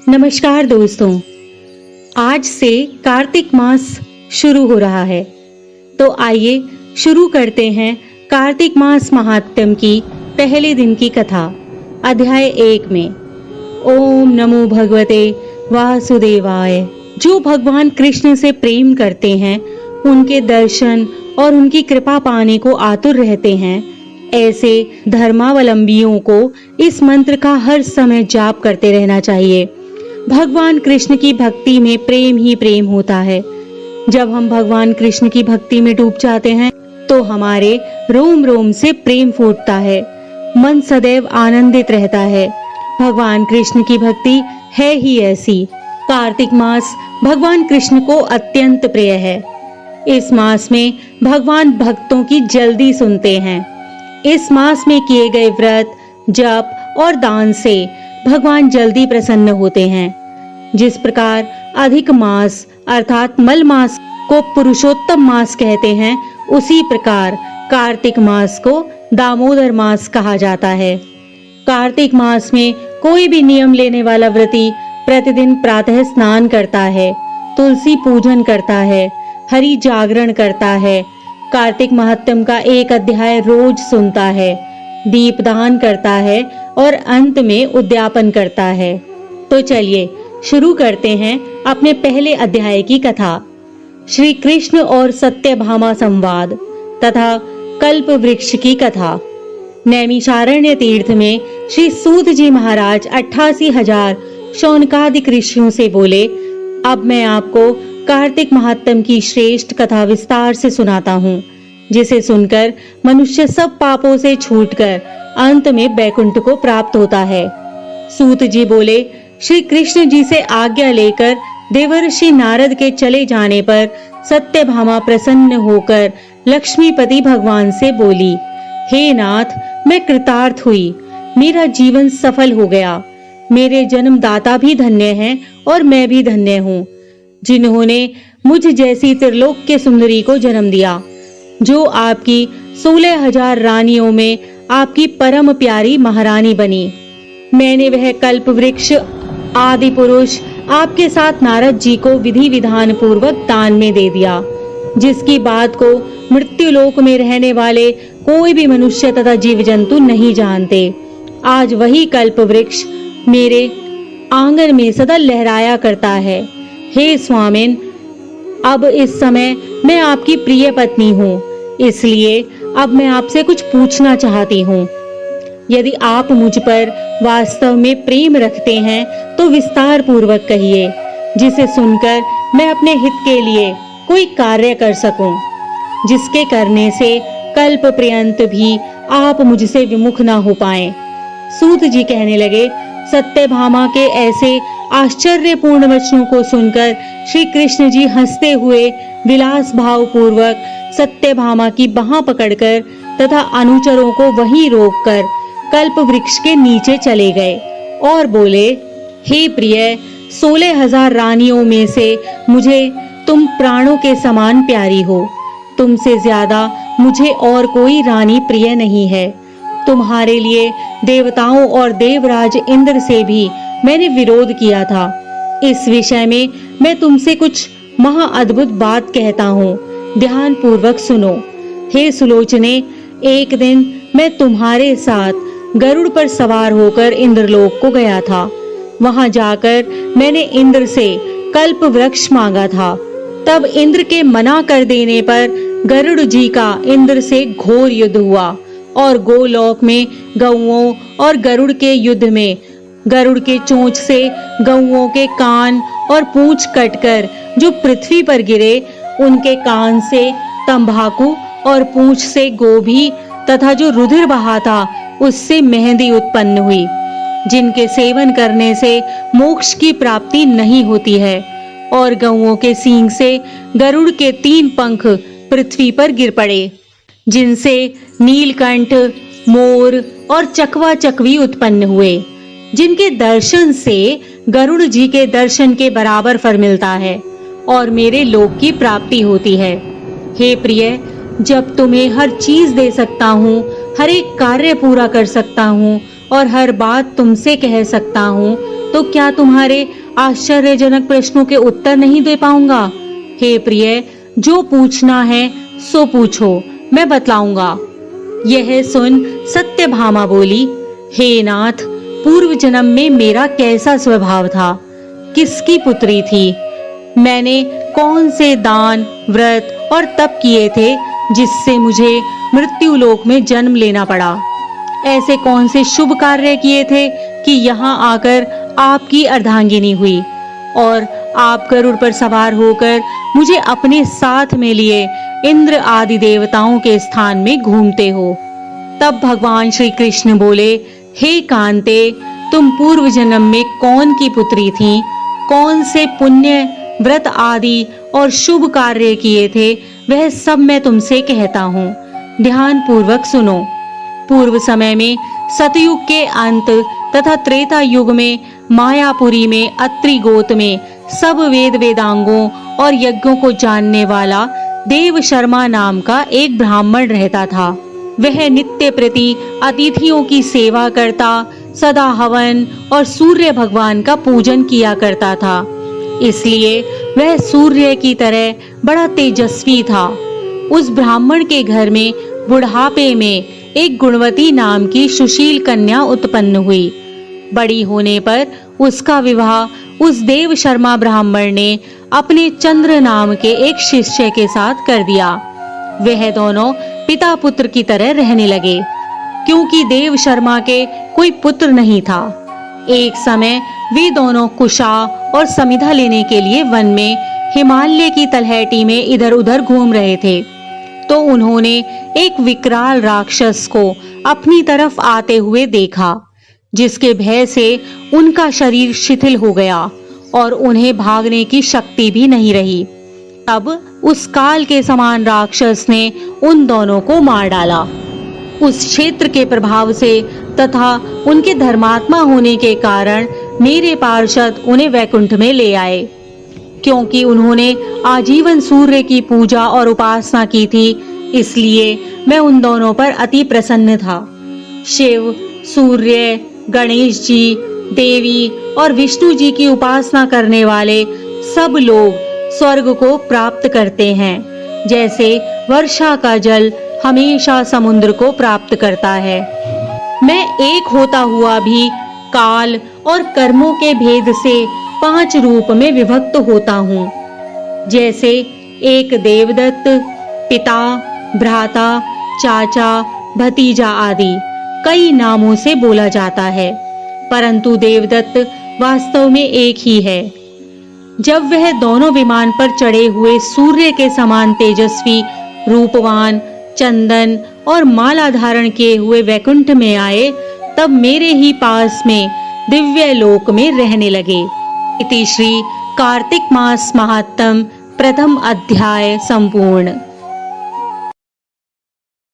नमस्कार दोस्तों, आज से कार्तिक मास शुरू हो रहा है, तो आइए शुरू करते हैं कार्तिक मास महात्म्य की पहले दिन की कथा। अध्याय 1 में ओम नमो भगवते वासुदेवाय। जो भगवान कृष्ण से प्रेम करते हैं, उनके दर्शन और उनकी कृपा पाने को आतुर रहते हैं, ऐसे धर्मावलंबियों को इस मंत्र का हर समय जाप करते रहना चाहिए। भगवान कृष्ण की भक्ति में प्रेम ही प्रेम होता है। जब हम भगवान कृष्ण की भक्ति में डूब जाते हैं तो हमारे रोम रोम से प्रेम फूटता है, मन सदैव आनंदित रहता है। भगवान कृष्ण की भक्ति है ही ऐसी। कार्तिक मास भगवान कृष्ण को अत्यंत प्रिय है। इस मास में भगवान भक्तों की जल्दी सुनते हैं। इस मास में किए गए व्रत, जप और दान से भगवान जल्दी प्रसन्न होते हैं। जिस प्रकार अधिक मास अर्थात मल मास को पुरुषोत्तम मास कहते हैं, उसी प्रकार कार्तिक मास को दामोदर मास कहा जाता है। कार्तिक मास में कोई भी नियम लेने वाला व्रती प्रतिदिन प्रातः स्नान करता है, तुलसी पूजन करता है, हरि जागरण करता है, कार्तिक महात्म्य का एक अध्याय रोज सुनता है, दीपदान करता है और अंत में उद्यापन करता है। तो चलिए शुरू करते हैं अपने पहले अध्याय की कथा। श्री कृष्ण और सत्यभामा संवाद तथा कल्प वृक्ष की कथा। नैमिषारण्य तीर्थ में श्री सूत जी महाराज 88,000 शौनकादिक ऋषियों से बोले, अब मैं आपको कार्तिक महात्म्य की श्रेष्ठ कथा विस्तार से सुनाता हूँ, जिसे सुनकर मनुष्य सब पापों से छूटकर अंत में बैकुंठ को प्राप्त होता है। सूत जी बोले, श्री कृष्ण जी से आज्ञा लेकर देवर्षि नारद के चले जाने पर सत्यभामा प्रसन्न होकर लक्ष्मीपति भगवान से बोली, हे नाथ, मैं कृतार्थ हुई, मेरा जीवन सफल हो गया। मेरे जन्मदाता भी धन्य हैं और मैं भी धन्य हूँ, जिन्होंने मुझ जैसी त्रिलोक के सुंदरी को जन्म दिया, जो आपकी 16,000 रानियों में आपकी परम प्यारी महारानी बनी। मैंने वह कल्प वृक्ष आदि पुरुष आपके साथ नारद जी को विधि विधान पूर्वक दान में दे दिया, जिसकी बात को मृत्युलोक में रहने वाले कोई भी मनुष्य तथा जीव जंतु नहीं जानते। आज वही कल्प वृक्ष मेरे आंगन में सदा लहराया करता है। हे स्वामिन, अब इस समय मैं आपकी प्रिय पत्नी हूँ, इसलिए अब मैं आपसे कुछ पूछना चाहती हूँ। यदि आप मुझ पर वास्तव में प्रेम रखते हैं तो विस्तार पूर्वक कहिए, जिसे सुनकर मैं अपने हित के लिए कोई कार्य कर सकूं, जिसके करने से कल्प पर्यंत भी आप मुझसे विमुख ना हो पाएं। सूत जी कहने लगे, सत्यभामा के ऐसे आश्चर्यपूर्ण वचनों को सुनकर श्री कृष्ण जी हंसते हुए विलास भाव पूर्वक सत्यभामा की बाह पकड़कर तथा अनुचरों को वहीं रोककर कल्प वृक्ष के नीचे चले गए और बोले, हे प्रिय, 16,000 रानियों में से मुझे तुम प्राणों के समान प्यारी हो। तुमसे ज्यादा मुझे और कोई रानी प्रिय नहीं है। तुम्हारे लिए देवताओं और देवराज इंद्र से भी मैंने विरोध किया था। इस विषय में मैं तुमसे कुछ महाअद्भुत बात कहता हूँ, ध्यान पूर्वक सुनो। हे सुलोचने, एक दिन मैं तुम्हारे साथ गरुड़ पर सवार होकर इंद्रलोक को गया था। वहां जाकर मैंने इंद्र से कल्प वृक्ष मांगा था। तब इंद्र के मना कर देने पर गरुड़ जी का इंद्र से घोर युद्ध हुआ और गोलोक में गौओं और गरुड़ के युद्ध में गरुड़ के चोंच से गौओं के कान और पूंछ कटकर जो पृथ्वी पर गिरे, उनके कान से तंबाकू और पूंछ से गोभी तथा जो रुधिर बहा था उससे मेहंदी उत्पन्न हुई, जिनके सेवन करने से मोक्ष की प्राप्ति नहीं होती है। और गौओं के सींग से गरुड़ के 3 पंख पृथ्वी पर गिर पड़े, जिनसे नीलकंठ, मोर और चकवा चकवी उत्पन्न हुए, जिनके दर्शन से गरुड़ जी के दर्शन के बराबर फल मिलता है और मेरे लोक की प्राप्ति होती है। हे प्रिय, जब तुम्हें हर चीज दे सकता हूँ, हर एक कार्य पूरा कर सकता हूँ और हर बात तुमसे कह सकता हूँ, तो क्या तुम्हारे आश्चर्यजनक प्रश्नों के उत्तर नहीं दे पाऊंगा? हे प्रिय, जो पूछना है सो पूछो, मैं बतलाऊंगा। यह सुन सत्यभामा बोली, हे नाथ, पूर्व जन्म में मेरा कैसा स्वभाव था? किसकी पुत्री थी? मैंने कौन से दान, व्रत और तप किए थे जिससे मुझे मृत्यु लोक में जन्म लेना पड़ा? ऐसे कौन से शुभ कार्य किए थे कि यहाँ आकर आपकी अर्धांगिनी हुई और आप गरुड़ पर सवार होकर मुझे अपने साथ में लिए इंद्र आदि देवताओं के स्थान में घूमते हो? तब भगवान श्री कृष्ण बोले, हे कांते, तुम पूर्व जन्म में कौन की पुत्री थी? कौन से पुण्य, व्रत आदि और शुभ कार्य किए थे, वह सब मैं तुमसे कहता हूँ। ध्यान पूर्वक सुनो। पूर्व समय में सतयुग के अंत तथा त्रेता युग में मायापुरी में अत्रि गोत्र में सब वेद वेदांगों और यज्ञों को जानने वाला देव शर्मा नाम का एक ब्राह्मण रहता था। वह नित्य प्रति अतिथियों की सेवा करता, सदा हवन और सूर्य भगवान का पूजन किया करता था। इसलिए वह सूर्य की तरह बड़ा तेजस्वी था। उस ब्राह्मण के घर में बुढ़ापे में एक गुणवती नाम की सुशील कन्या उत्पन्न हुई। बड़ी होने पर उसका विवाह उस देव शर्मा ब्राह्मण ने अपने चंद्र नाम के एक शिष्य के साथ कर दिया। वह दोनों पिता पुत्र की तरह रहने लगे, क्योंकि देव शर्मा के कोई पुत्र नहीं था। एक समय वे दोनों कुशा और समिधा लेने के लिए वन में हिमालय की तलहटी में इधर उधर घूम रहे थे, तो उन्होंने एक विकराल राक्षस को अपनी तरफ आते हुए देखा, जिसके भय से उनका शरीर शिथिल हो गया और उन्हें भागने की शक्ति भी नहीं रही। तब उस काल के समान राक्षस ने उन दोनों को मार डाला। उस क्षेत्र के प्रभाव से तथा उनके धर्मात्मा होने के कारण मेरे पार्षद उन्हें वैकुंठ में ले आए। क्योंकि उन्होंने आजीवन सूर्य की पूजा और उपासना की थी, इसलिए मैं उन दोनों पर अति प्रसन्न था। शिव, सूर्य, गणेश जी, देवी और विष्णु जी की उपासना करने वाले सब लोग स्वर्ग को प्राप्त करते हैं, जैसे वर्षा का जल हमेशा समुद्र को प्राप्त करता है। मैं एक होता हुआ भी काल और कर्मों के भेद से 5 रूप में विभक्त होता हूँ, जैसे एक देवदत्त, पिता, भ्राता, चाचा, भतीजा आदि कई नामों से बोला जाता है, परंतु देवदत्त वास्तव में एक ही है। जब वह दोनों विमान पर चढ़े हुए सूर्य के समान तेजस्वी, रूपवान, चंदन और माला धारण किए हुए वैकुंठ में आए, तब मेरे ही पास में दिव्य लोक में रहने लगे। इति श्री कार्तिक मास महात्म प्रथम अध्याय संपूर्ण।